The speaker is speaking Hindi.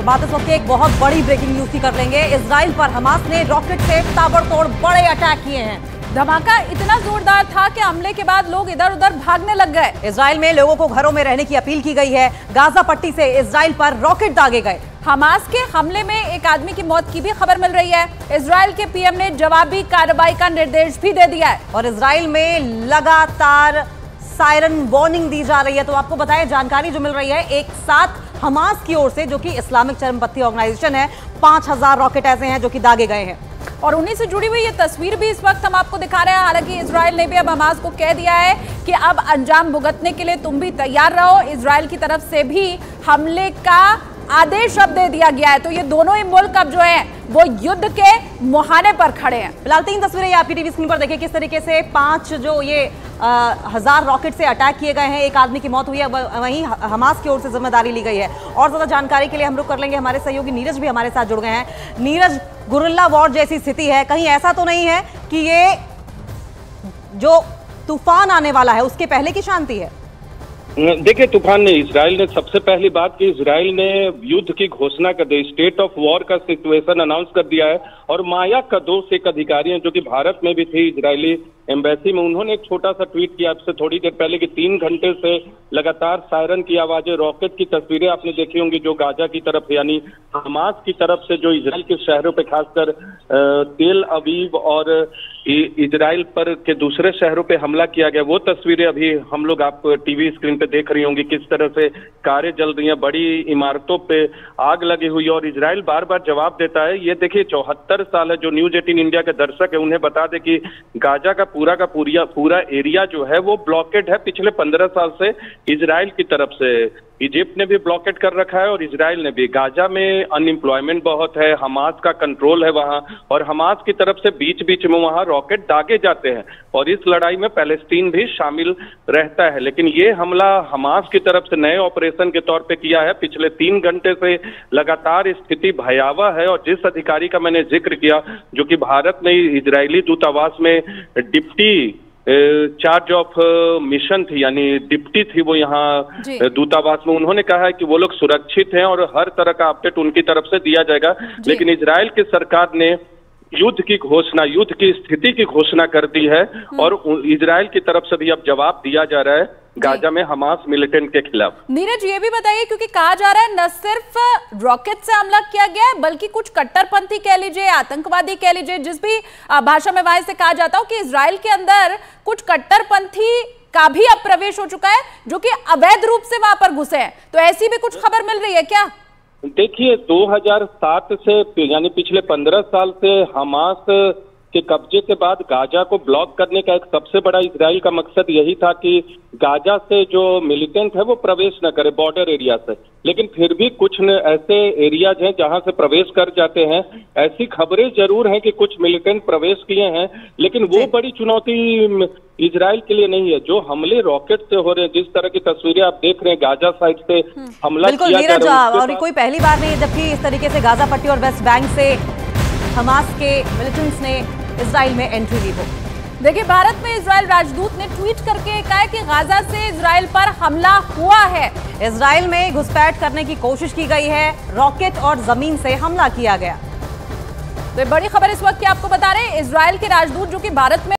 और बात इस वक्त एक बहुत बड़ी ब्रेकिंग न्यूज की कर लेंगे। इजराइल पर हमास ने रॉकेट से ताबड़तोड़ बड़े अटैक किए हैं। धमाका इतना जोरदार था कि हमले के बाद लोग इधर उधर भागने लग गए। इजराइल में लोगों को घरों में रहने की अपील की गई है। गाजा पट्टी से इजराइल पर रॉकेट दागे गए। हमास के हमले में एक आदमी की मौत की भी खबर मिल रही है। इजराइल के पीएम ने जवाबी कार्रवाई का निर्देश भी दे दिया है और इजराइल में लगातार सायरन वार्निंग दी जा रही है। तो आपको बताएं, जानकारी जो मिल रही है, एक साथ हमास की ओर से, जो कि इस्लामिक चरमपंथी ऑर्गेनाइजेशन है, 5000 रॉकेट ऐसे हैं जो कि दागे गए हैं। और उन्हीं से जुड़ी हुई ये तस्वीर भी इस वक्त हम आपको दिखा रहे हैं। हालांकि इजराइल ने भी अब हमास को कह दिया है कि अब अंजाम भुगतने के लिए तुम भी तैयार रहो। इजराइल की तरफ से भी हमले का आदेश अब दे दिया गया है। तो ये दोनों ही मुल्क अब जो है वो युद्ध के मुहाने पर खड़े हैं। फिलहाल 3 तस्वीरें ये आपकी टीवी स्क्रीन पर देखिए, किस तरीके से 5 जो ये 1000 रॉकेट से अटैक किए गए हैं। एक आदमी की मौत हुई है, वहीं हमास की ओर से जिम्मेदारी ली गई है। और ज्यादा जानकारी के लिए हम रुक कर लेंगे, हमारे सहयोगी नीरज भी हमारे साथ जुड़ गए हैं। नीरज, गुरिल्ला वॉर जैसी स्थिति है, कहीं ऐसा तो नहीं है कि ये जो तूफान आने वाला है उसके पहले की शांति है? देखिए, तूफान ने, इजराइल ने सबसे पहली बात कि इजराइल ने युद्ध की घोषणा कर दी, स्टेट ऑफ वॉर का सिचुएशन अनाउंस कर दिया है। और माया कदोस एक अधिकारी हैं जो कि भारत में भी थे, इजरायली एम्बेसी में, उन्होंने एक छोटा सा ट्वीट किया आपसे थोड़ी देर पहले कि 3 घंटे से लगातार सायरन की आवाजें, रॉकेट की तस्वीरें आपने देखी होंगी जो गाजा की तरफ यानी हमास की तरफ से जो इजराइल के शहरों पे, खासकर तेल अवीव और इजराइल पर के दूसरे शहरों पे हमला किया गया, वो तस्वीरें अभी हम लोग आप टीवी स्क्रीन पे देख रही होंगी। किस तरह से कारें जल रही हैं, बड़ी इमारतों पे आग लगी हुई है और इजराइल बार बार जवाब देता है। ये देखिए, 74 साल है, जो न्यूज 18 इंडिया के दर्शक है उन्हें बता दें कि गाजा का पूरा एरिया जो है वो ब्लॉकेड है पिछले 15 साल से इजराइल की तरफ से। इजिप्ट ने भी ब्लॉकेट कर रखा है और इजराइल ने भी। गाजा में अनएम्प्लॉयमेंट बहुत है, हमास का कंट्रोल है वहां, और हमास की तरफ से बीच बीच में वहां रॉकेट दागे जाते हैं और इस लड़ाई में पैलेस्टीन भी शामिल रहता है। लेकिन ये हमला हमास की तरफ से नए ऑपरेशन के तौर पे किया है। पिछले 3 घंटे से लगातार स्थिति भयावह है और जिस अधिकारी का मैंने जिक्र किया, जो कि भारत में इजरायली दूतावास में डिप्टी चार्ज ऑफ मिशन थी, यानी डिप्टी थी वो यहाँ दूतावास में, उन्होंने कहा है कि वो लोग सुरक्षित हैं और हर तरह का अपडेट उनकी तरफ से दिया जाएगा। लेकिन इजराइल की सरकार ने युद्ध की स्थिति की घोषणा कर दी है और इजराइल की तरफ से भी अब जवाब दिया जा रहा है गाजा में हमास मिलिटेंट के खिलाफ। नीरज, ये भी बताइए, क्योंकि कहा जा रहा है न सिर्फ रॉकेट से हमला किया गया है बल्कि कुछ कट्टरपंथी कह लीजिए, आतंकवादी कह लीजिए, जिस भी भाषा में वहां से कहा जाता हो, कि इजराइल के अंदर कुछ कट्टरपंथी का भी अब प्रवेश हो चुका है जो कि अवैध रूप से वहां पर घुसे हैं। तो ऐसी भी कुछ खबर मिल रही है क्या? देखिए, 2007 से यानी पिछले 15 साल से हमास के कब्जे के बाद गाजा को ब्लॉक करने का एक सबसे बड़ा इजराइल का मकसद यही था कि गाजा से जो मिलिटेंट है वो प्रवेश न करे बॉर्डर एरिया से। लेकिन फिर भी कुछ ऐसे एरियाज हैं जहां से प्रवेश कर जाते हैं। ऐसी खबरें जरूर हैं कि कुछ मिलिटेंट प्रवेश किए हैं, लेकिन वो बड़ी चुनौती इजराइल के लिए नहीं है। जो हमले रॉकेट से हो रहे हैं, जिस तरह की तस्वीरें आप देख रहे हैं, गाजा साइड से हमला किया जा रहा है, और कोई पहली बार नहीं, जबकि इस तरीके से गाजा पट्टी और वेस्ट बैंक से हमास के मिलिटेंट्स ने इजराइल में एंट्री ली हो। देखिए, भारत में इजराइल राजदूत ने ट्वीट करके कहा है कि गाजा से इजराइल पर हमला हुआ है। इजराइल में घुसपैठ करने की कोशिश की गई है, रॉकेट और जमीन से हमला किया गया। तो बड़ी खबर इस वक्त की आपको बता रहे हैं, इजराइल के राजदूत जो कि भारत में